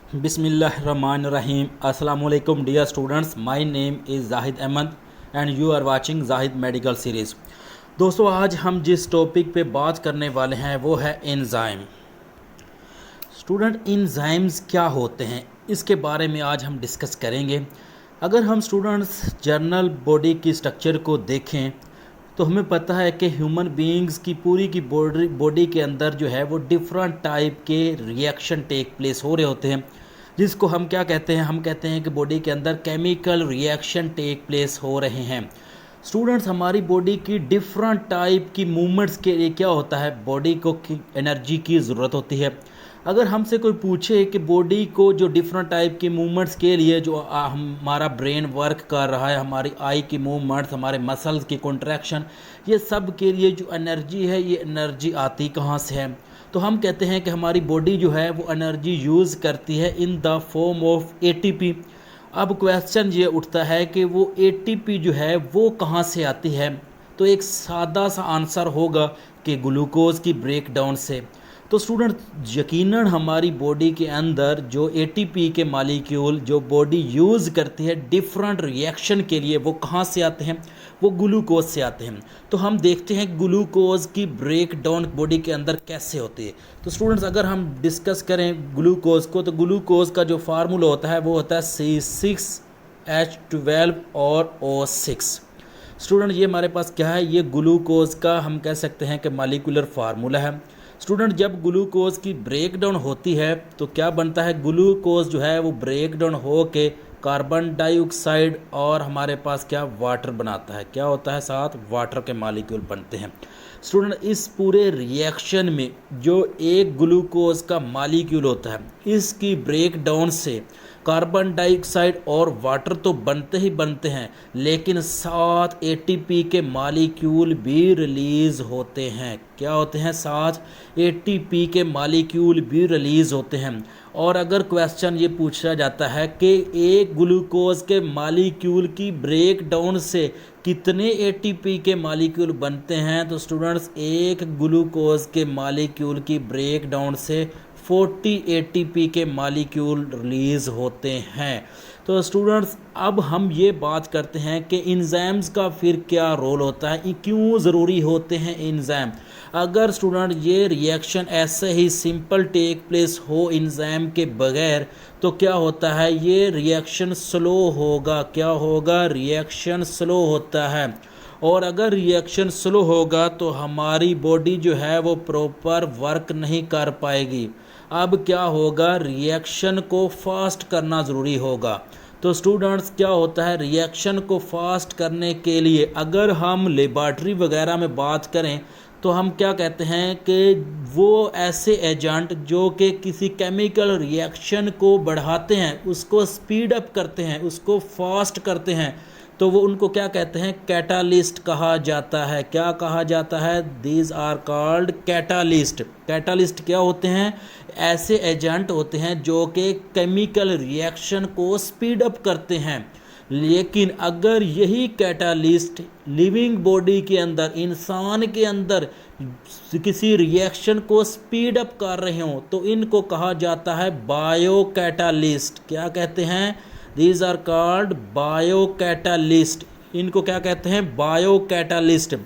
बिस्मिल्लाहिर्रहमानिर्रहीम। अस्सलाम वालेकुम dear students, my name is Zahid Ahmad and you are watching Zahid medical series. दोस्तों, आज हम जिस टॉपिक पे बात करने वाले हैं वो है एंजाइम। स्टूडेंट, एंजाइम्स क्या होते हैं इसके बारे में आज हम डिस्कस करेंगे। अगर हम स्टूडेंट्स जर्नल बॉडी की स्ट्रक्चर को देखें तो हमें पता है कि ह्यूमन बीइंग्स की पूरी की बॉडी के अंदर जो है वो डिफरेंट टाइप के रिएक्शन टेक प्लेस हो रहे होते हैं, जिसको हम क्या कहते हैं, हम कहते हैं कि बॉडी के अंदर केमिकल रिएक्शन टेक प्लेस हो रहे हैं। स्टूडेंट्स, हमारी बॉडी की डिफरेंट टाइप की मूवमेंट्स के लिए क्या होता है, बॉडी को एनर्जी की ज़रूरत होती है। अगर हमसे कोई पूछे कि बॉडी को जो डिफरेंट टाइप के मूवमेंट्स के लिए जो हमारा ब्रेन वर्क कर रहा है, हमारी आई की मूवमेंट्स, हमारे मसल्स की कॉन्ट्रैक्शन, ये सब के लिए जो एनर्जी है, ये एनर्जी आती कहाँ से है, तो हम कहते हैं कि हमारी बॉडी जो है वो एनर्जी यूज़ करती है in the form of ATP. अब क्वेश्चन ये उठता है कि वो एटीपी जो है वो कहाँ से आती है, तो एक सादा सा आंसर होगा कि ग्लूकोज की ब्रेकडाउन से। तो स्टूडेंट, यकीनन हमारी बॉडी के अंदर जो एटीपी के मालिक्यूल जो बॉडी यूज़ करती है डिफरेंट रिएक्शन के लिए, वो कहाँ से आते हैं, वो ग्लूकोज से आते हैं। तो हम देखते हैं ग्लूकोज की ब्रेकडाउन बॉडी के अंदर कैसे होती है। तो स्टूडेंट्स, अगर हम डिस्कस करें ग्लूकोज को, तो ग्लूकोज का जो फार्मूला होता है वो होता है C6H12 और O6। स्टूडेंट, ये हमारे पास क्या है, ये ग्लूकोज का हम कह सकते हैं कि मालिकुलर फार्मूला है। स्टूडेंट, जब ग्लूकोज की ब्रेकडाउन होती है तो क्या बनता है, ग्लूकोज जो है वो ब्रेकडाउन हो के कार्बन डाइऑक्साइड और हमारे पास क्या वाटर बनाता है, क्या होता है, साथ वाटर के मालिक्यूल बनते हैं। स्टूडेंट, इस पूरे रिएक्शन में जो एक ग्लूकोज का मालिक्यूल होता है, इसकी ब्रेकडाउन से कार्बन डाइऑक्साइड और वाटर तो बनते ही बनते हैं, लेकिन साथ एटीपी के मालिक्यूल भी रिलीज़ होते हैं। क्या होते हैं, साथ एटीपी के मालिक्यूल भी रिलीज़ होते हैं। और अगर क्वेश्चन ये पूछा जाता है कि एक ग्लूकोज के मालिक्यूल की ब्रेकडाउन से कितने एटीपी के मालिक्यूल बनते हैं, तो स्टूडेंट्स, एक ग्लूकोज के मालिक्यूल की ब्रेकडाउन से 40 एटीपी के मालिक्यूल रिलीज़ होते हैं। तो स्टूडेंट्स, अब हम ये बात करते हैं कि एंजाइम्स का फिर क्या रोल होता है, क्यों ज़रूरी होते हैं एंजाइम। अगर स्टूडेंट ये रिएक्शन ऐसे ही सिंपल टेक प्लेस हो एंजाइम के बगैर, तो क्या होता है, ये रिएक्शन स्लो होगा। क्या होगा, रिएक्शन स्लो होता है। और अगर रिएक्शन स्लो होगा तो हमारी बॉडी जो है वो प्रॉपर वर्क नहीं कर पाएगी। अब क्या होगा, रिएक्शन को फास्ट करना ज़रूरी होगा। तो स्टूडेंट्स, क्या होता है, रिएक्शन को फास्ट करने के लिए अगर हम लेबॉर्ट्री वगैरह में बात करें तो हम क्या कहते हैं कि वो ऐसे एजेंट जो कि किसी केमिकल रिएक्शन को बढ़ाते हैं, उसको स्पीड अप करते हैं, उसको फास्ट करते हैं, तो वो उनको क्या कहते हैं, कैटालिस्ट कहा जाता है। क्या कहा जाता है, these are called catalyst. Catalyst क्या होते हैं, ऐसे एजेंट होते हैं जो कि केमिकल रिएक्शन को स्पीड अप करते हैं। लेकिन अगर यही कैटालिस्ट लिविंग बॉडी के अंदर, इंसान के अंदर किसी रिएक्शन को स्पीड अप कर रहे हों, तो इनको कहा जाता है बायो कैटालिस्ट। क्या कहते हैं, these are called bio catalyst. इनको क्या कहते हैं, bio catalyst.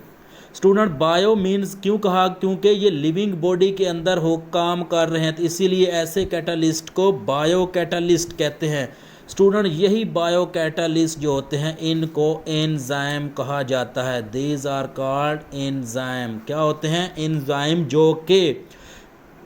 Student, bio means क्यों कहा, क्योंकि ये लिविंग बॉडी के अंदर हो काम कर रहे हैं, तो इसीलिए ऐसे कैटालिस्ट को बायो कैटालिस्ट कहते हैं। स्टूडेंट, यही बायो कैटालिस्ट जो होते हैं इनको एंजाइम कहा जाता है। These are called enzyme. क्या होते हैं, एंजाइम, जो कि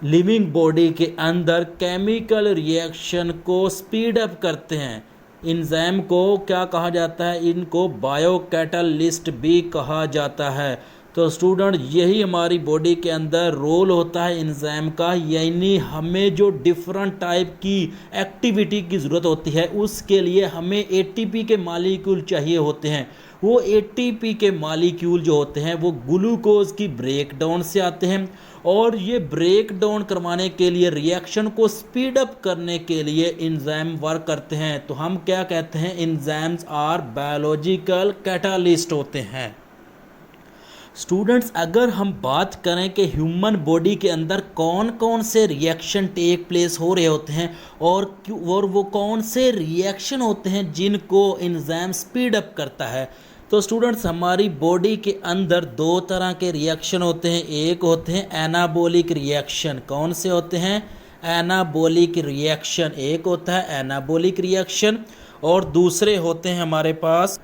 लिविंग बॉडी के अंदर केमिकल रिएक्शन को स्पीड अप करते हैं। एंजाइम को क्या कहा जाता है, इनको बायो कैटालिस्ट भी कहा जाता है। तो स्टूडेंट, यही हमारी बॉडी के अंदर रोल होता है एंजाइम का, यानी हमें जो डिफरेंट टाइप की एक्टिविटी की ज़रूरत होती है उसके लिए हमें एटीपी के मालिक्यूल चाहिए होते हैं। वो एटीपी के मालिक्यूल जो होते हैं वो ग्लूकोज की ब्रेकडाउन से आते हैं, और ये ब्रेकडाउन करवाने के लिए, रिएक्शन को स्पीड अप करने के लिए एंजाइम वर्क करते हैं। तो हम क्या कहते हैं, एंजाइम्स आर बायोलॉजिकल कैटालिस्ट होते हैं। स्टूडेंट्स अगर हम बात करें कि ह्यूमन बॉडी के अंदर कौन कौन से रिएक्शन टेक प्लेस हो रहे होते हैं और वो कौन से रिएक्शन होते हैं जिनको एंजाइम स्पीड अप करता है, तो स्टूडेंट्स हमारी बॉडी के अंदर दो तरह के रिएक्शन होते हैं। एक होते हैं एनाबॉलिक रिएक्शन। कौन से होते हैं? Anabolic reaction. एक होता है एनाबॉलिक रिएक्शन और दूसरे होते हैं हमारे पास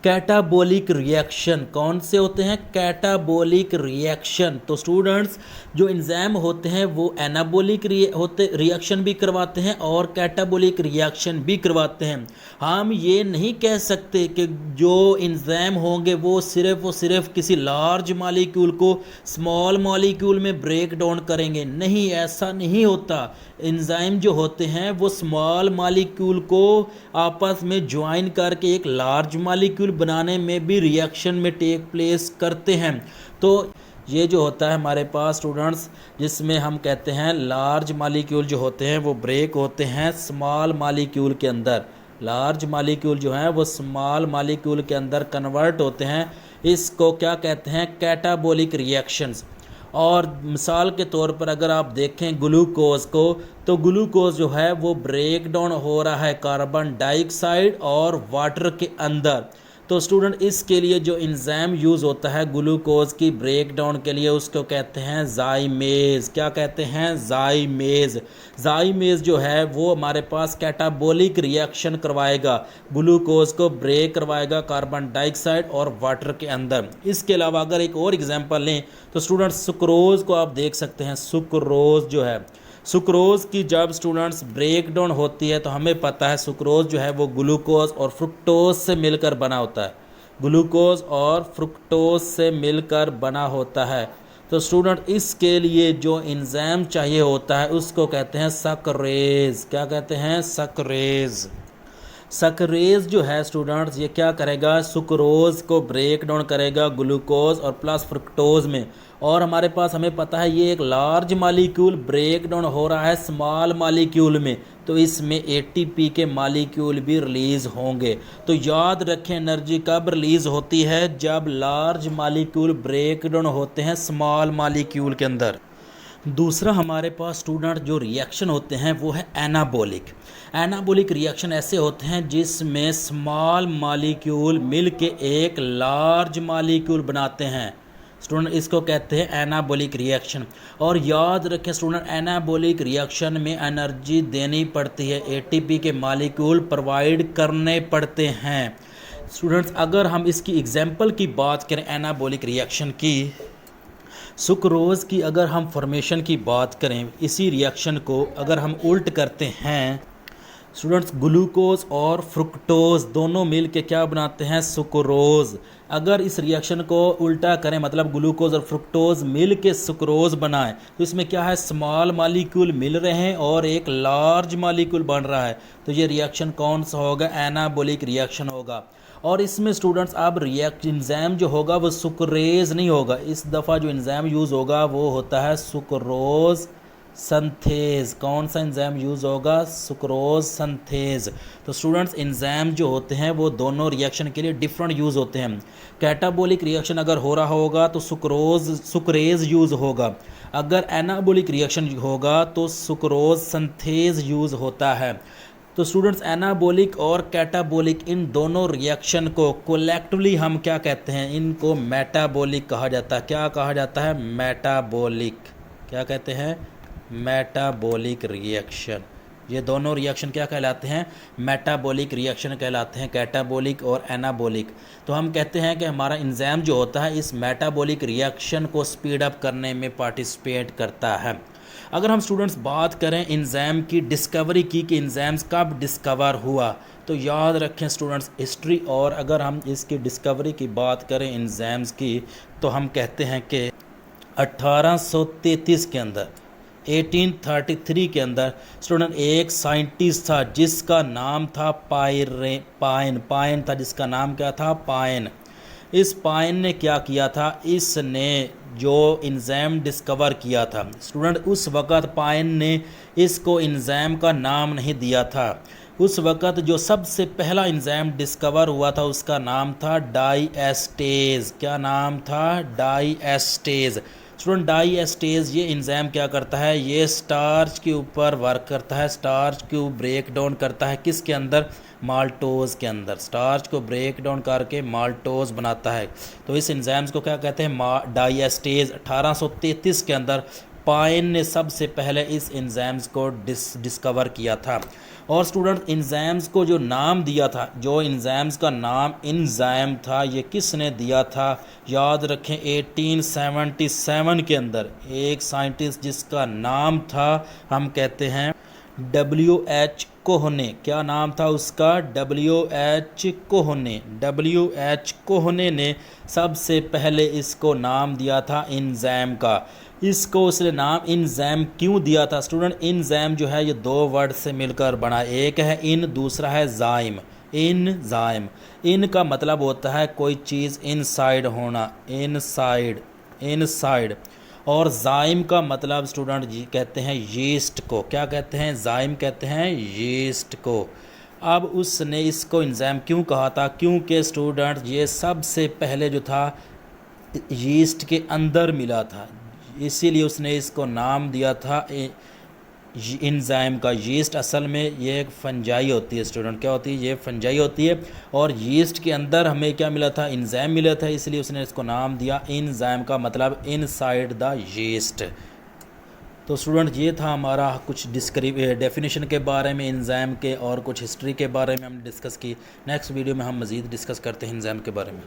कैटाबॉलिक रिएक्शन। कौन से होते हैं? Catabolic reaction. तो स्टूडेंट्स जो एंजाइम होते हैं वो एनाबॉलिक रिएक्शन भी करवाते हैं और कैटाबॉलिक रिएक्शन भी करवाते हैं। हम ये नहीं कह सकते कि जो एंजाइम होंगे वो सिर्फ किसी लार्ज मॉलिक्यूल को स्मॉल मॉलिक्यूल में ब्रेक डाउन करेंगे। नहीं, ऐसा नहीं होता। एंजाइम जो होते हैं वो स्मॉल मॉलिक्यूल को आपस में ज्वाइन करके एक लार्ज मॉलिक्यूल बनाने में भी रिएक्शन में टेक प्लेस करते हैं। तो ये जो होता है हमारे पास स्टूडेंट्स, जिसमें हम कहते हैं लार्ज मॉलिक्यूल जो होते हैं वो ब्रेक होते हैं स्मॉल मॉलिक्यूल के अंदर। लार्ज मॉलिक्यूल जो हैं वो स्मॉल मॉलिक्यूल के अंदर कन्वर्ट होते हैं। इसको क्या कहते हैं? Catabolic reactions. और मिसाल के तौर पर अगर आप देखें ग्लूकोज को, तो ग्लूकोज जो है वो ब्रेक डाउन हो रहा है कार्बन डाइऑक्साइड और वाटर के अंदर। तो स्टूडेंट इसके लिए जो एंजाइम यूज़ होता है ग्लूकोज की ब्रेक डाउन के लिए, उसको कहते हैं जाइमेज। क्या कहते हैं? जाइमेज। जाइमेज जो है वो हमारे पास कैटाबॉलिक रिएक्शन करवाएगा, ग्लूकोज को ब्रेक करवाएगा कार्बन डाइऑक्साइड और वाटर के अंदर। इसके अलावा अगर एक और एग्जांपल लें तो स्टूडेंट सुक्रोज को आप देख सकते हैं। सुक्रोज जो है, सुक्रोज की जब स्टूडेंट्स ब्रेक डाउन होती है तो हमें पता है सुक्रोज जो है वो ग्लूकोज और फ्रुक्टोज से मिलकर बना होता है। ग्लूकोज और फ्रुक्टोज से मिलकर बना होता है। तो स्टूडेंट इसके लिए जो एंजाइम चाहिए होता है उसको कहते हैं सक्रेज। क्या कहते हैं? सक्रेज। सक्रेज जो है स्टूडेंट्स ये क्या करेगा? सुक्रोज को ब्रेक डाउन करेगा ग्लूकोज और प्लस फ्रुक्टोज में। और हमारे पास हमें पता है ये एक लार्ज मॉलिक्यूल ब्रेक डाउन हो रहा है स्मॉल मॉलिक्यूल में, तो इसमें एटीपी के मॉलिक्यूल भी रिलीज होंगे। तो याद रखें एनर्जी कब रिलीज होती है? जब लार्ज मॉलिक्यूल ब्रेक डाउन होते हैं स्मॉल मॉलिक्यूल के अंदर। दूसरा हमारे पास स्टूडेंट जो रिएक्शन होते हैं वो है एनाबॉलिक। एनाबॉलिक रिएक्शन ऐसे होते हैं जिसमें स्मॉल मॉलिक्यूल मिलके एक लार्ज मॉलिक्यूल बनाते हैं। स्टूडेंट इसको कहते हैं एनाबॉलिक रिएक्शन। और याद रखें स्टूडेंट एनाबॉलिक रिएक्शन में एनर्जी देनी पड़ती है, एटीपी के मॉलिक्यूल प्रोवाइड करने पड़ते हैं। स्टूडेंट्स अगर हम इसकी एग्जांपल की बात करें एनाबॉलिक रिएक्शन की, सुक्रोज की अगर हम फॉर्मेशन की बात करें, इसी रिएक्शन को अगर हम उल्ट करते हैं स्टूडेंट्स, ग्लूकोज और फ्रुक्टोज दोनों मिल के क्या बनाते हैं? सुक्रोज। अगर इस रिएक्शन को उल्टा करें मतलब ग्लूकोज और फ्रुक्टोज मिल के सुक्रोज बनाएं तो इसमें क्या है? स्मॉल मॉलिक्यूल मिल रहे हैं और एक लार्ज मॉलिक्यूल बन रहा है। तो ये रिएक्शन कौन सा होगा? एनाबॉलिक रिएक्शन होगा। और इसमें स्टूडेंट्स अब एंजाइम जो होगा वो सुक्रेज नहीं होगा। इस दफ़ा जो एंजाइम यूज़ होगा वो होता है सुक्रोज संथेज। कौन सा एंजाइम यूज़ होगा? सुक्रोज संथेज। तो स्टूडेंट्स एंजाइम जो होते हैं वो दोनों रिएक्शन के लिए डिफरेंट यूज़ होते हैं। कैटाबॉलिक रिएक्शन अगर हो रहा होगा तो सुक्रेज यूज़ होगा। अगर एनाबॉलिक रिएक्शन होगा तो सुक्रोज संथेज यूज़ होता है। तो स्टूडेंट्स एनाबॉलिक और कैटाबॉलिक इन दोनों रिएक्शन को कोलेक्टिवली हम क्या कहते हैं? इनको मेटाबॉलिक कहा जाता है। क्या कहा जाता है? मेटाबॉलिक। क्या कहते हैं? Metabolic reaction. ये दोनों रिएक्शन क्या कहलाते हैं? मेटाबॉलिक रिएक्शन कहलाते हैं, कैटाबॉलिक और एनाबॉलिक। तो हम कहते हैं कि हमारा एंजाइम जो होता है इस मेटाबॉलिक रिएक्शन को स्पीड अप करने में पार्टिसिपेट करता है। अगर हम स्टूडेंट्स बात करें एंजाइम की डिस्कवरी की कि एंजाइम्स कब डिस्कवर हुआ, तो याद रखें स्टूडेंट्स हिस्ट्री। और अगर हम इसकी डिस्कवरी की बात करें एंजाइम्स की तो हम कहते हैं कि 1833 के अंदर 1833 के अंदर स्टूडेंट एक साइंटिस्ट था जिसका नाम था पाइन था, जिसका नाम क्या था? पाइन। इस पाइन ने क्या किया था? इसने जो एंजाइम डिस्कवर किया था स्टूडेंट, उस वक़्त पाइन ने इसको एंजाइम का नाम नहीं दिया था। उस वक़्त जो सबसे पहला एंजाइम डिस्कवर हुआ था उसका नाम था डाइएस्टेज। क्या नाम था? डाइएस्टेज। स्टूडेंट डाइएस्टेज ये एंजाइम क्या करता है? ये स्टार्च के ऊपर वर्क करता है, स्टार्च को ब्रेक डाउन करता है। किसके अंदर? माल्टोज़ के अंदर। स्टार्च को ब्रेक डाउन करके माल्टोज़ बनाता है। तो इस एंजाइम्स को क्या कहते हैं? डाइएस्टेज। 1833 के अंदर पाइन ने सबसे पहले इस एंजाइम्स को डिस्कवर किया था। और स्टूडेंट एंजाइम्स को जो नाम दिया था, जो एंजाइम्स का नाम एंजाइम था, ये किसने दिया था? याद रखें 1877 के अंदर एक साइंटिस्ट जिसका नाम था, हम कहते हैं WH कोहने। क्या नाम था उसका? WH कोहने। WH कोहने ने सबसे पहले इसको नाम दिया था एंजाइम का। इसको उसने नाम एंजाइम क्यों दिया था? स्टूडेंट एंजाइम जो है ये दो वर्ड से मिलकर बना, एक है इन, दूसरा है जाइम। एंजाइम, इन का मतलब होता है कोई चीज़ इनसाइड होना, इनसाइड, इनसाइड। और जाइम का मतलब स्टूडेंट जी कहते हैं यीस्ट को। क्या कहते हैं? जाइम कहते हैं यीस्ट को। अब उसने इसको एंजाइम क्यों कहा था? क्योंकि स्टूडेंट ये सबसे पहले जो था यीस्ट के अंदर मिला था, इसीलिए उसने इसको नाम दिया था एंजाइम का। यीस्ट असल में ये एक फंजाई होती है स्टूडेंट। क्या होती है? ये फंजाई होती है। और यीस्ट के अंदर हमें क्या मिला था? एंजाइम मिला था, इसलिए उसने इसको नाम दिया एंजाइम का मतलब इनसाइड द यीस्ट। तो स्टूडेंट ये था हमारा कुछ डेफिनेशन के बारे में एंजाइम के, और कुछ हिस्ट्री के बारे में हमने डिस्कस की। नेक्स्ट वीडियो में हम मज़ीद डिस्कस करते हैं एंजाइम के बारे में।